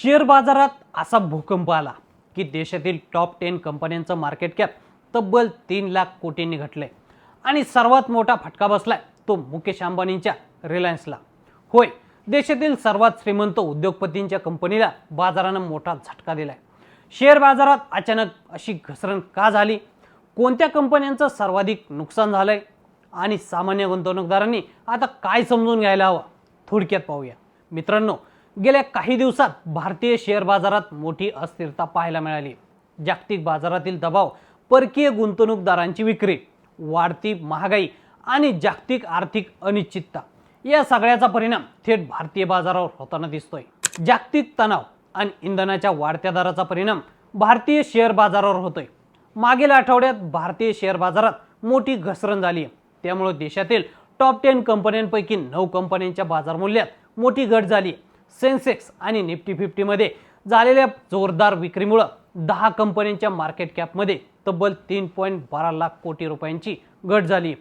Share बाजारात असा भूकंप आला की देशातील टॉप 10 कंपन्यांचं मार्केट कॅप तब्बल 3 लाख कोटींनी घटले आणि सर्वात मोठा फटका बसलाय तो मुकेश अंबानींच्या रिलायन्सला। होय, देशातील सर्वात श्रीमंत उद्योगपतींच्या कंपनीला बाजारानं मोठा झटका दिलाय। शेअर बाजारात अचानक अशी घसरण का झाली, कोणत्या कंपन्यांचं सर्वाधिक नुकसान झालंय आणि सामान्य गुंतवणूकदारांनी आता काय समजून घ्यायला हवं, थोडक्यात पाहूया। मित्रांनो, गेल्या काही दिवसात भारतीय शेअर बाजारात मोठी अस्थिरता पाहायला मिळाली। जागतिक बाजारातील दबाव, परकीय गुंतवणूकदारांची विक्री, वाढती महागाई आणि जागतिक आर्थिक अनिश्चितता या सगळ्याचा परिणाम थेट भारतीय बाजारावर होताना दिसतोय। जागतिक तणाव आणि इंधनाच्या वाढत्या दराचा परिणाम भारतीय शेअर बाजारावर होतोय। मागील आठवड्यात भारतीय शेअर बाजारात मोठी घसरण झाली आहे, त्यामुळे देशातील टॉप 10 कंपन्यांपैकी 9 कंपन्यांच्या बाजार मूल्यात मोठी घट झाली। सेन्सेक्स आणि निफ्टी 50 मध्ये झालेल्या जोरदार विक्रीमुळे 10 कंपन्यांच्या मार्केट कॅपमध्ये तब्बल 3.12 लाख कोटी रुपयांची घट झाली।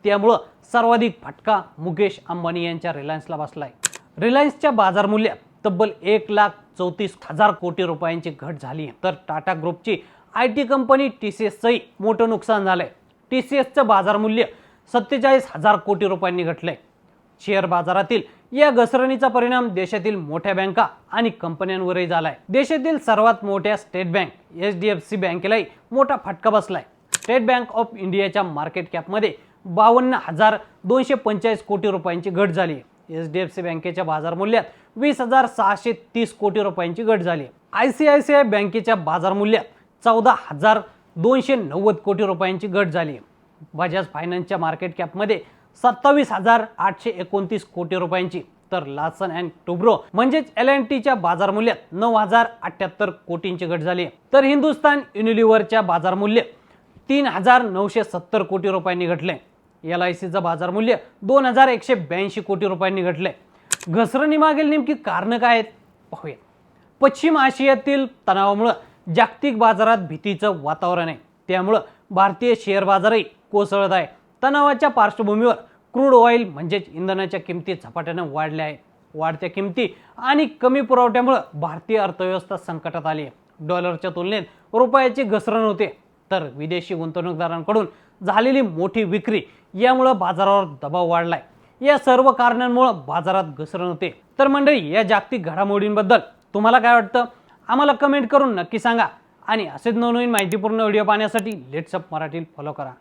त्यामुळे सर्वाधिक फटका मुकेश अंबानी यांच्या रिलायन्सला बसलाय। रिलायन्सच्या बाजार मूल्यात तब्बल 1,34,000 कोटी रुपयांची घट झाली, तर टाटा ग्रुपची IT कंपनी TCSचंही मोठं नुकसान झालंय। TCSचं बाजार मूल्य 47,000 कोटी रुपयांनी घटलंय। शेअर बाजारातील या घसरणीचा परिणाम देशातील मोठ्या बँका आणि कंपन्यांवरही झालाय। देशातील सर्वात मोठ्या स्टेट बँक HDFC बँकेलाही मोठा फटका बसलाय। स्टेट बँक ऑफ इंडियाच्या मार्केट कॅपमध्ये 52,245 कोटी रुपयांची घट झाली। HDFC बँकेच्या बाजार मूल्यात 20,630 कोटी रुपयांची घट झाली। ICICI बँकेच्या बाजार मूल्यात 14,290 कोटी रुपयांची घट झाली। बजाज फायनान्सच्या मार्केट कॅपमध्ये 27,829 कोटी रुपयांची, तर लार्सन अँड टुब्रो म्हणजेच L&Tच्या बाजार मूल्यात 9,078 कोटींची घट झाली। तर हिंदुस्तान युनिलिव्हरच्या बाजार मूल्य 3,970 कोटी रुपयांनी घटले। LICचं बाजार मूल्य 2,182 कोटी रुपयांनी घटले। घसरणीमागील नेमकी कारण काय आहेत पाहूया। पश्चिम आशियातील तणावामुळे जागतिक बाजारात भीतीचं वातावरण आहे, त्यामुळे भारतीय शेअर बाजारही कोसळत आहे। तणावाच्या पार्श्वभूमीवर क्रूड ऑइल म्हणजेच इंधनाच्या किमती झपाट्याने वाढल्या आहेत। वाढत्या किमती आणि कमी पुरवठ्यामुळे भारतीय अर्थव्यवस्था संकटात आली आहे। डॉलरच्या तुलनेत रुपयाची घसरण होते, तर विदेशी गुंतवणूकदारांकडून झालेली मोठी विक्री यामुळे बाजारावर दबाव वाढलाय। या सर्व कारणांमुळे बाजारात घसरण होते। तर मंडळी, या जागतिक घडामोडींबद्दल तुम्हाला काय वाटतं, आम्हाला कमेंट करून नक्की सांगा आणि असेच नवनवीन माहितीपूर्ण व्हिडिओ पाहण्यासाठी लेट्स अप मराठी फॉलो करा।